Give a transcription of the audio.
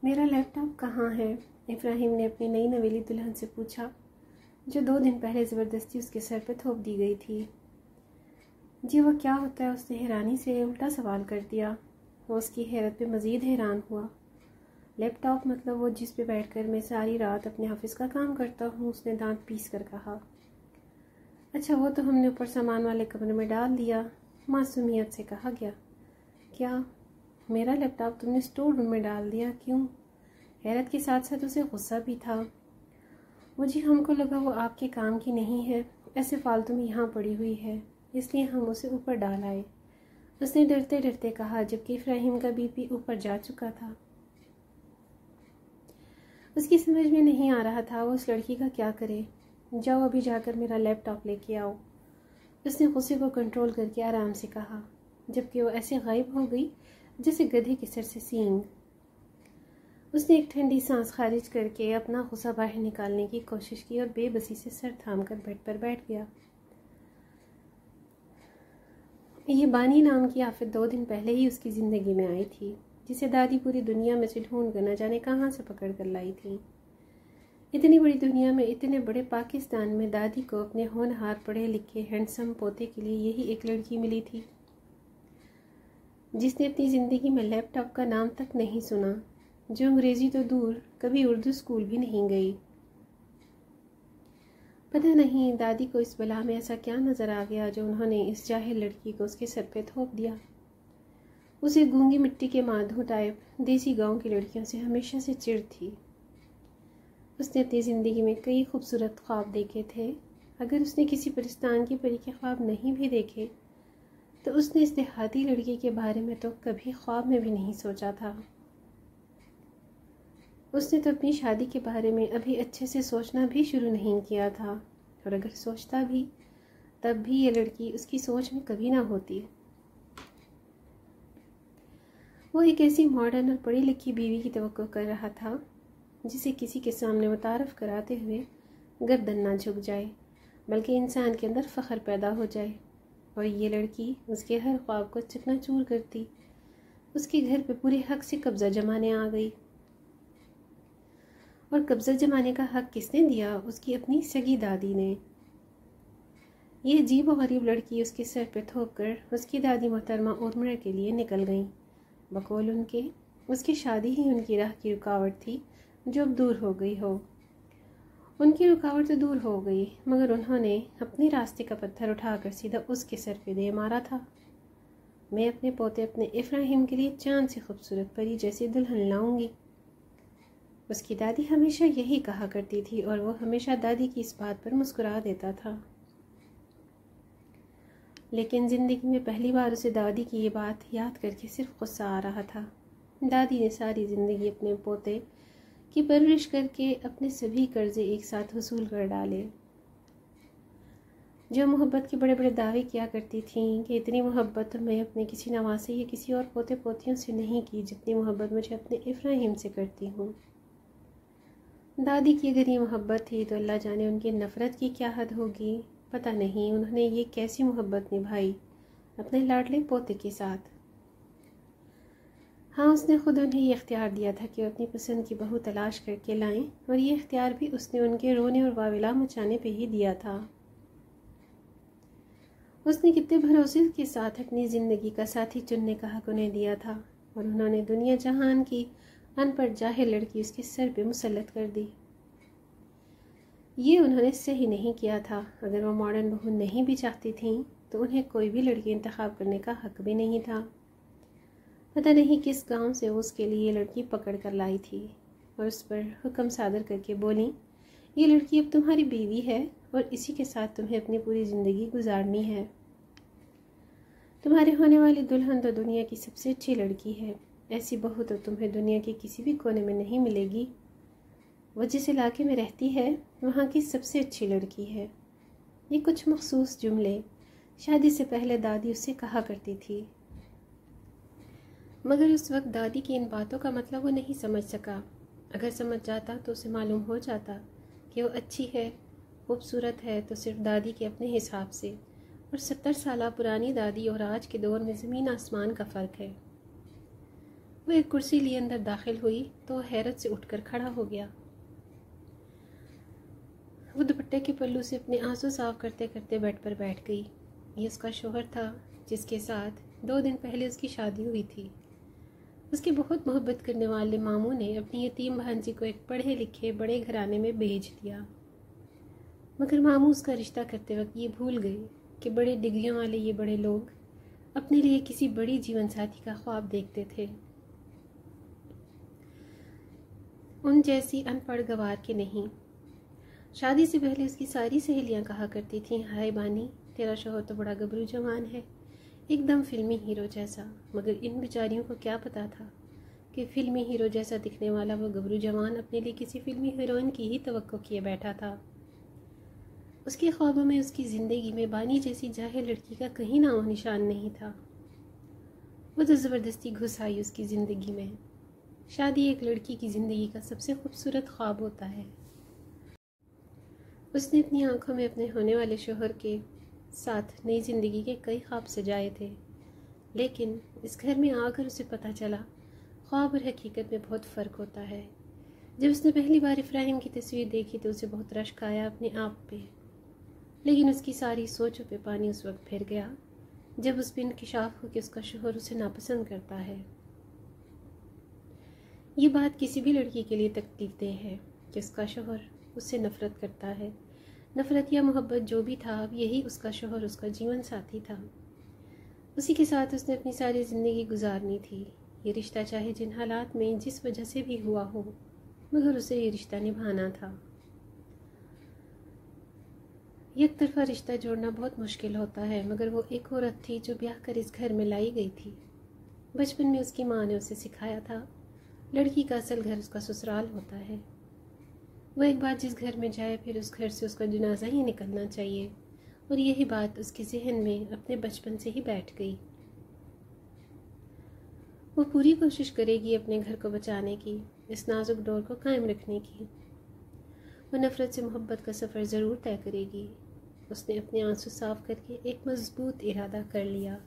मेरा लैपटॉप कहाँ है? इब्राहिम ने अपनी नई नवेली दुल्हन से पूछा, जो 2 दिन पहले ज़बरदस्ती उसके सर पर थोप दी गई थी। जी वो क्या होता है? उसने हैरानी से उल्टा सवाल कर दिया। वो उसकी हैरत पे मज़ीद हैरान हुआ। लैपटॉप मतलब वो जिस पे बैठकर मैं सारी रात अपने ऑफिस का काम करता हूँ, उसने दांत पीस कर कहा। अच्छा, वो तो हमने ऊपर सामान वाले कमरे में डाल दिया, मासूमियत से कहा गया। क्या? मेरा लैपटॉप तुमने स्टोर रूम में डाल दिया? क्यों? हैरत के साथ साथ उसे गुस्सा भी था। वो जी हमको लगा वो आपके काम की नहीं है, ऐसे फालतू में यहाँ पड़ी हुई है, इसलिए हम उसे ऊपर डाल आए, उसने डरते डरते कहा, जबकि इब्राहिम का बीपी ऊपर जा चुका था। उसकी समझ में नहीं आ रहा था वो उस लड़की का क्या करे। जाओ अभी जाकर मेरा लैपटॉप लेके आओ, उसने गुस्से को कंट्रोल करके आराम से कहा, जबकि वो ऐसे गायब हो गई जैसे गधे के सर से सींग। उसने एक ठंडी सांस खारिज करके अपना गुस्सा बाहर निकालने की कोशिश की और बेबसी से सर थामकर बेड पर बैठ गया। ये बानी नाम की आफत 2 दिन पहले ही उसकी ज़िंदगी में आई थी, जिसे दादी पूरी दुनिया में से ढूंढ कर न जाने कहाँ से पकड़ कर लाई थी। इतनी बड़ी दुनिया में, इतने बड़े पाकिस्तान में दादी को अपने होनहार पढ़े लिखे हैंडसम पोते के लिए यही एक लड़की मिली थी, जिसने अपनी ज़िंदगी में लैपटॉप का नाम तक नहीं सुना, जो अंग्रेज़ी तो दूर कभी उर्दू स्कूल भी नहीं गई। पता नहीं दादी को इस बला में ऐसा क्या नज़र आ गया जो उन्होंने इस जाहिल लड़की को उसके सर पे थोप दिया। उसे गूंगी मिट्टी के माधो टाइप देसी गांव की लड़कियों से हमेशा से चिढ़ थी। उसने अपनी ज़िंदगी में कई खूबसूरत ख्वाब देखे थे। अगर उसने किसी परिस्तान की परी के ख्वाब नहीं भी देखे तो उसने इस देहाती लड़की के बारे में तो कभी ख्वाब में भी नहीं सोचा था। उसने तो अपनी शादी के बारे में अभी अच्छे से सोचना भी शुरू नहीं किया था, और अगर सोचता भी तब भी ये लड़की उसकी सोच में कभी ना होती। वो एक ऐसी मॉडर्न और पढ़ी लिखी बीवी की तवक्को कर रहा था जिसे किसी के सामने मुतारफ़ कराते हुए गर्दन ना झुक जाए, बल्कि इंसान के अंदर फ़ख्र पैदा हो जाए। और ये लड़की उसके हर ख्वाब को चकनाचूर करती, उसके घर पे पूरे हक से कब्ज़ा जमाने आ गई। और कब्ज़ा जमाने का हक किसने दिया? उसकी अपनी सगी दादी ने। ये अजीब और गरीब लड़की उसके सर पे थोप कर उसकी दादी मोहतरमा उम्र के लिए निकल गई। बकौल उनके, उसकी शादी ही उनकी राह की रुकावट थी जो अब दूर हो गई हो। उनकी रुकावट तो दूर हो गई, मगर उन्होंने अपने रास्ते का पत्थर उठाकर सीधा उसके सर पे दे मारा था। मैं अपने पोते अपने इब्राहिम के लिए चांद से खूबसूरत परी जैसी दुल्हन लाऊंगी। उसकी दादी हमेशा यही कहा करती थी और वो हमेशा दादी की इस बात पर मुस्कुरा देता था। लेकिन ज़िंदगी में पहली बार उसे दादी की ये बात याद करके सिर्फ गुस्सा आ रहा था। दादी ने सारी ज़िंदगी अपने पोते की परवरिश करके अपने सभी कर्जे एक साथ वसूल कर डाले। जो मोहब्बत के बड़े बड़े दावे किया करती थीं कि इतनी मोहब्बत तो मैं अपने किसी नवासे या किसी और पोते पोतियों से नहीं की जितनी मोहब्बत मुझे अपने इब्राहिम से करती हूँ। दादी की अगर ये मोहब्बत थी तो अल्लाह जाने उनकी नफ़रत की क्या हद होगी। पता नहीं उन्होंने ये कैसी मोहब्बत निभाई अपने लाडले पोते के साथ। हाँ, उसने खुद उन्हें ये इख्तियार दिया था कि वो अपनी पसंद की बहू तलाश करके लाएं, और ये इख्तियार भी उसने उनके रोने और वाविला मचाने पे ही दिया था। उसने कितने भरोसे के साथ अपनी ज़िंदगी का साथी चुनने का हक उन्हें दिया था, और उन्होंने दुनिया जहान की अनपढ़ जाहिल लड़की उसके सर पे मुसल्लत कर दी। ये उन्होंने सही नहीं किया था। अगर वो मॉडर्न बहू नहीं भी चाहती थीं तो उन्हें कोई भी लड़की इंतखाब करने का हक भी नहीं था। पता नहीं किस गांव से उसके लिए लड़की पकड़ कर लाई थी और उस पर हुक्म सादर करके बोली, ये लड़की अब तुम्हारी बीवी है और इसी के साथ तुम्हें अपनी पूरी ज़िंदगी गुजारनी है। तुम्हारे होने वाली दुल्हन तो दुनिया की सबसे अच्छी लड़की है, ऐसी बहू तो तुम्हें दुनिया के किसी भी कोने में नहीं मिलेगी। वो जिस इलाके में रहती है वहाँ की सबसे अच्छी लड़की है। ये कुछ मखसूस जुमले शादी से पहले दादी उससे कहा करती थी, मगर उस वक्त दादी की इन बातों का मतलब वो नहीं समझ सका। अगर समझ जाता तो उसे मालूम हो जाता कि वो अच्छी है, खूबसूरत है तो सिर्फ दादी के अपने हिसाब से, और 70 साल पुरानी दादी और आज के दौर में ज़मीन आसमान का फ़र्क है। वो एक कुर्सी लिए अंदर दाखिल हुई तो हैरत से उठकर खड़ा हो गया। वो दुपट्टे के पल्लू से अपने आंसू साफ करते करते बेड पर बैठ गई। ये उसका शोहर था जिसके साथ 2 दिन पहले उसकी शादी हुई थी। उसके बहुत मोहब्बत करने वाले मामू ने अपनी यतीम भांजी को एक पढ़े लिखे बड़े घराने में भेज दिया, मगर मामू उसका रिश्ता करते वक्त ये भूल गए कि बड़े डिग्रियों वाले ये बड़े लोग अपने लिए किसी बड़ी जीवन साथी का ख्वाब देखते थे, उन जैसी अनपढ़ गवार के नहीं। शादी से पहले उसकी सारी सहेलियां कहा करती थीं, हाय बानी, तेरा शौहर तो बड़ा गबरू जवान है, एकदम फिल्मी हीरो जैसा। मगर इन बेचारियों को क्या पता था कि फिल्मी हीरो जैसा दिखने वाला वो गबरू जवान अपने लिए किसी फिल्मी हीरोइन की ही तवक्को किए बैठा था। उसके ख्वाबों में उसकी ज़िंदगी में बानी जैसी जाहिल लड़की का कहीं नामो निशान नहीं था। वो तो ज़बरदस्ती घुस आई उसकी ज़िंदगी में। शादी एक लड़की की ज़िंदगी का सबसे खूबसूरत ख्वाब होता है। उसने अपनी आंखों में अपने होने वाले शोहर के साथ नई ज़िंदगी के कई ख्वाब सजाए थे, लेकिन इस घर में आकर उसे पता चला ख्वाब और हकीकत में बहुत फ़र्क होता है। जब उसने पहली बार इब्राहिम की तस्वीर देखी तो उसे बहुत रश्क आया अपने आप पे, लेकिन उसकी सारी सोचों पे पानी उस वक्त फिर गया जब उस पर इंकिशाफ हो कि उसका शोहर उसे नापसंद करता है। ये बात किसी भी लड़की के लिए तकलीफदेह है कि उसका शोहर उससे नफ़रत करता है। नफ़रत या मोहब्बत जो भी था, अब यही उसका शोहर उसका जीवन साथी था। उसी के साथ उसने अपनी सारी ज़िंदगी गुजारनी थी। ये रिश्ता चाहे जिन हालात में जिस वजह से भी हुआ हो, मगर उसे ये रिश्ता निभाना था। एक तरफा रिश्ता जोड़ना बहुत मुश्किल होता है, मगर वो एक औरत थी जो ब्याह कर इस घर में लाई गई थी। बचपन में उसकी माँ ने उसे सिखाया था, लड़की का असल घर उसका ससुराल होता है। वो एक बार जिस घर में जाए फिर उस घर से उसका जनाजा ही निकलना चाहिए, और यही बात उसके जहन में अपने बचपन से ही बैठ गई। वो पूरी कोशिश करेगी अपने घर को बचाने की, इस नाजुक डोर को कायम रखने की। वो नफ़रत से मोहब्बत का सफ़र ज़रूर तय करेगी। उसने अपने आंसू साफ करके एक मजबूत इरादा कर लिया।